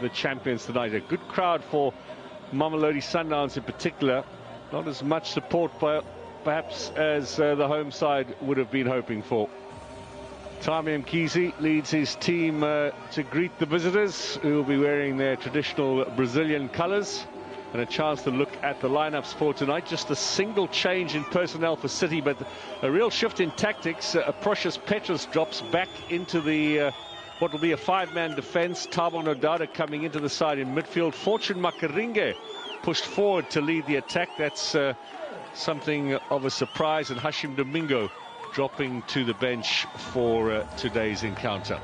the champions tonight. A good crowd for Mamelodi Sundowns in particular. Not as much support perhaps as the home side would have been hoping for. Tami Mkhize leads his team to greet the visitors, who will be wearing their traditional Brazilian colours. And a chance to look at the lineups for tonight. Just a single change in personnel for City, but a real shift in tactics. Precious Petrus drops back into the what will be a five-man defence. Thabo Nodada coming into the side in midfield. Fortune Makaringe pushed forward to lead the attack. That's something of a surprise. And Hashim Domingo dropping to the bench for today's encounter.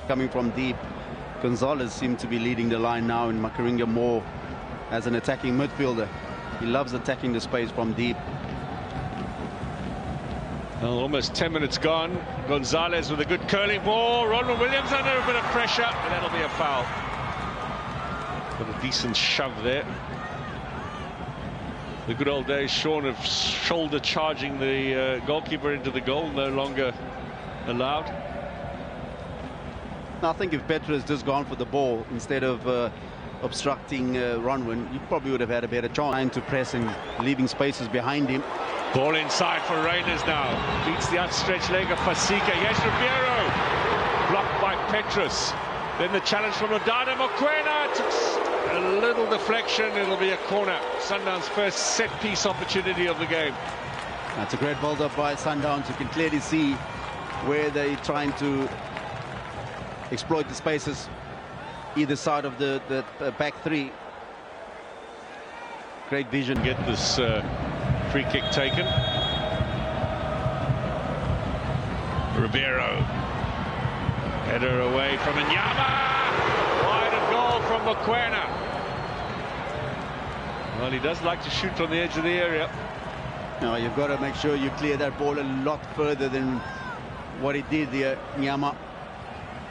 Coming from deep, Gonzalez seemed to be leading the line now, and Makaringa more as an attacking midfielder. He loves attacking the space from deep. Well, almost 10 minutes gone. Gonzalez with a good curling ball. Ronald Williams under a bit of pressure, and that'll be a foul. Got a decent shove there. The good old days, Sean, of shoulder charging the goalkeeper into the goal, no longer allowed. I think if Petrus had just gone for the ball instead of obstructing Ronwin, you probably would have had a better chance. Trying to press and leaving spaces behind him. Ball inside for Reiners now. Beats the outstretched leg of Fasika. Yes, Ribeiro. Blocked by Petrus. Then the challenge from Nodada. Mokoena took a little deflection. It'll be a corner. Sundowns' first set-piece opportunity of the game. That's a great build-up by Sundowns. You can clearly see where they're trying to exploit the spaces either side of the back three. Great vision. Get this free kick taken. Ribeiro. Header away from Inyama. Wide of goal from Mokoena. Well, he does like to shoot from the edge of the area. Now you've got to make sure you clear that ball a lot further than what he did there, Inyama.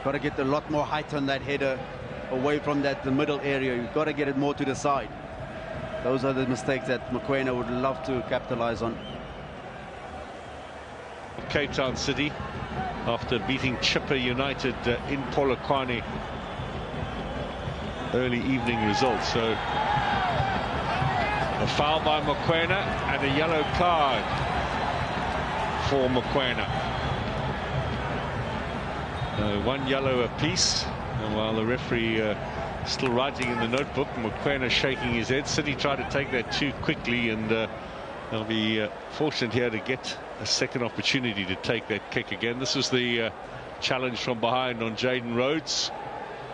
Got to get a lot more height on that header, away from the middle area. You've got to get it more to the side. Those are the mistakes that Mokoena would love to capitalize on. Cape Town City, after beating Chipper United in Polokwane, early evening results. So a foul by Mokoena and a yellow card for Mokoena. One yellow apiece, and while the referee still writing in the notebook, Mokoena shaking his head. City tried to take that too quickly, and they'll be fortunate here to get a second opportunity to take that kick again. This was the challenge from behind on Jaden Rhodes.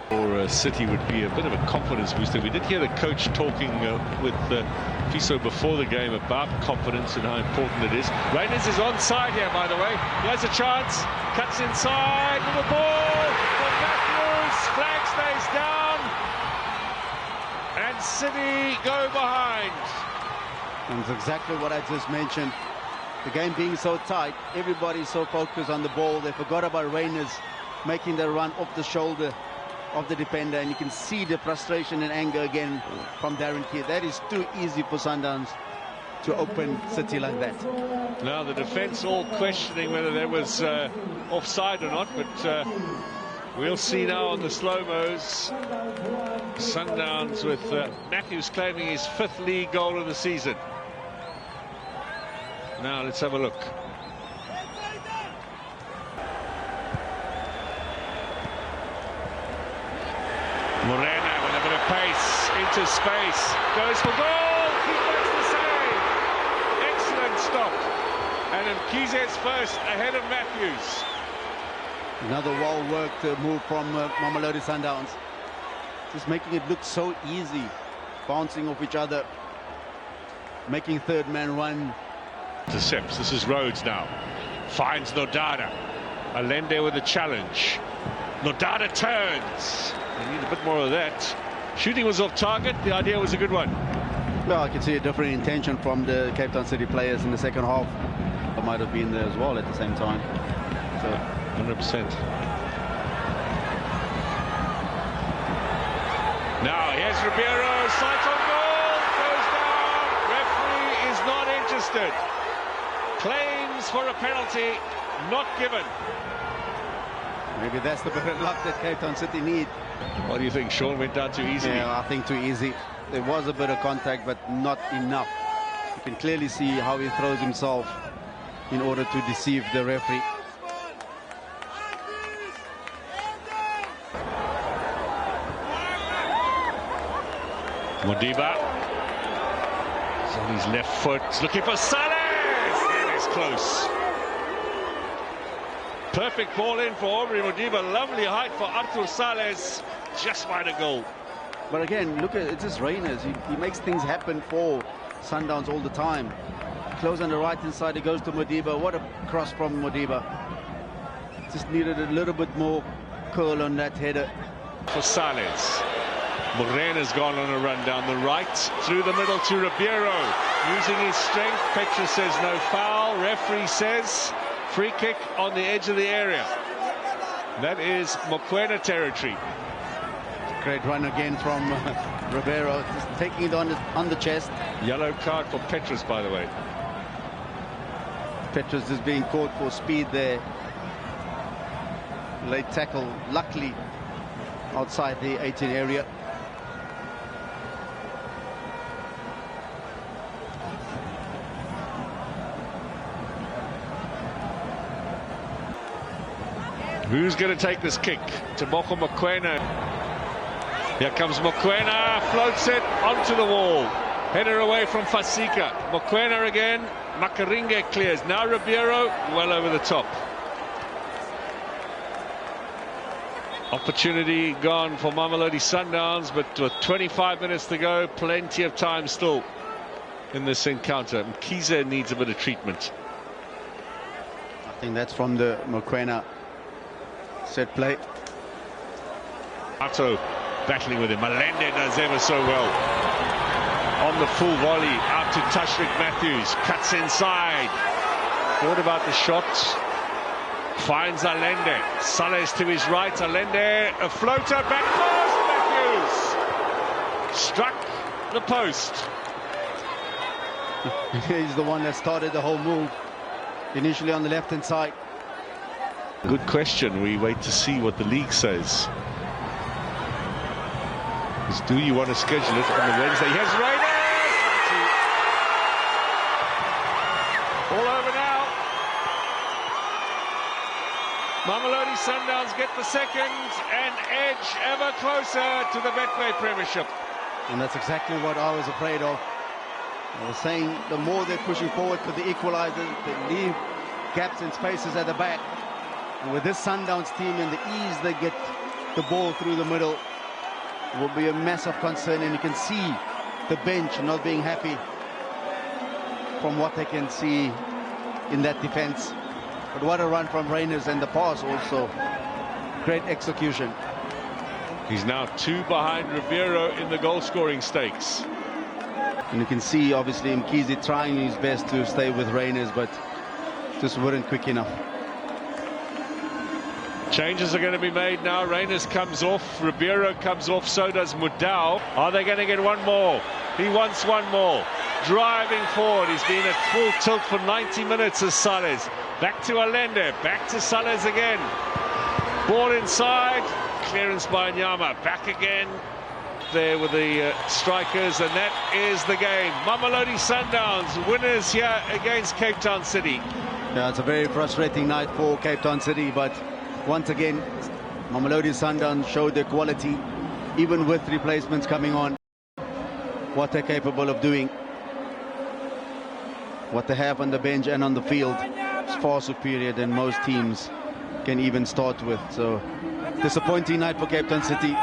For City would be a bit of a confidence booster. We did hear the coach talking with Fiso before the game about confidence and how important it is. Reiners is onside here, by the way. He has a chance. Cuts inside with the ball from Matthews. Flag stays down. And City go behind. And that's exactly what I just mentioned. The game being so tight, everybody's so focused on the ball. They forgot about Reiners making the run off the shoulder of the defender, and you can see the frustration and anger again from Darren Keir. That is too easy for Sundowns to open City like that. Now the defence all questioning whether there was offside or not, but we'll see now on the slow-mos. Sundowns with Matthews claiming his 5th league goal of the season. Now let's have a look. Morena with a bit of pace into space, goes for goal, he makes the save. Excellent stop, and Mkhize's first ahead of Matthews. Another well-worked move from Mamelodi Sundowns, just making it look so easy, bouncing off each other, making third man run. Intercepts. This is Rhodes now, finds Nodada. Allende with a challenge. Nodada turns. They need a bit more of that. Shooting was off target. The idea was a good one. Well, I can see a different intention from the Cape Town City players in the second half. It might have been there as well at the same time. So 100%. Now here's Ribeiro. Sight on goal. Goes down. Referee is not interested. Claims for a penalty. not given. Maybe that's the bit of luck that Cape Town City need. What do you think? Sean went down too easily. Yeah, I think too easy. There was a bit of contact, but not enough. You can clearly see how he throws himself in order to deceive the referee. Modiba is on his left foot, he's looking for Salas. It is close. Perfect ball in for Aubrey Modiba. Lovely height for Arthur Salas. Just wide a goal. But again, look at it's just Reyners. He makes things happen for Sundowns all the time. Close on the right hand side, he goes to Modiba. What a cross from Modiba. Just needed a little bit more curl on that header. For Salas. Morena's gone on a run down the right, through the middle to Ribeiro. Using his strength, Petra says no foul. Referee says free kick on the edge of the area. That is Mokoena territory. Great run again from Ribeiro, just taking it on the chest. Yellow card for Petrus, by the way. Petrus is being caught for speed there. Late tackle, luckily outside the 18 area. Who's going to take this kick? Tebogo Mokoena. Here comes Mokoena, floats it onto the wall. Header away from Fasika. Mokoena again. Makaringe clears. Now Ribeiro, well over the top. Opportunity gone for Mamelodi Sundowns, but with 25 minutes to go, plenty of time still in this encounter. Mkize needs a bit of treatment. I think that's from the Mokoena set play. Otto battling with him. Malende does ever so well. On the full volley, out to Tashrik Matthews. Cuts inside. Thought about the shot. Finds Allende. Salas to his right. Allende, a floater, back post. Matthews struck the post. He's the one that started the whole move. Initially on the left-hand side. Good question. We wait to see what the league says. Do you want to schedule it on the Wednesday? Here's Raiders! All over now. Mamelodi Sundowns get the second and edge ever closer to the BetWay Premiership. And that's exactly what I was afraid of. I was saying the more they're pushing forward for the equalizer, they leave gaps and spaces at the back. And with this Sundowns team and the ease they get the ball through the middle, it will be a massive concern, and you can see the bench not being happy from what they can see in that defense. But what a run from Reyners, and the pass also. Great execution. He's now 2 behind Ribeiro in the goal-scoring stakes. And you can see, obviously, Mkize trying his best to stay with Reyners, but just weren't quick enough. Changes are going to be made now. Reyners comes off, Ribeiro comes off, so does Mudau. Are they going to get one more? He wants one more. Driving forward, he's been at full tilt for 90 minutes as Salas. Back to Allende, back to Salas again. Ball inside, clearance by Nyama. Back again there with the strikers, and that is the game. Mamelodi Sundowns, winners here against Cape Town City. Yeah, it's a very frustrating night for Cape Town City, but once again, Mamelodi Sundowns showed their quality, even with replacements coming on. What they're capable of doing, what they have on the bench and on the field, is far superior than most teams can even start with. So, disappointing night for Cape Town City.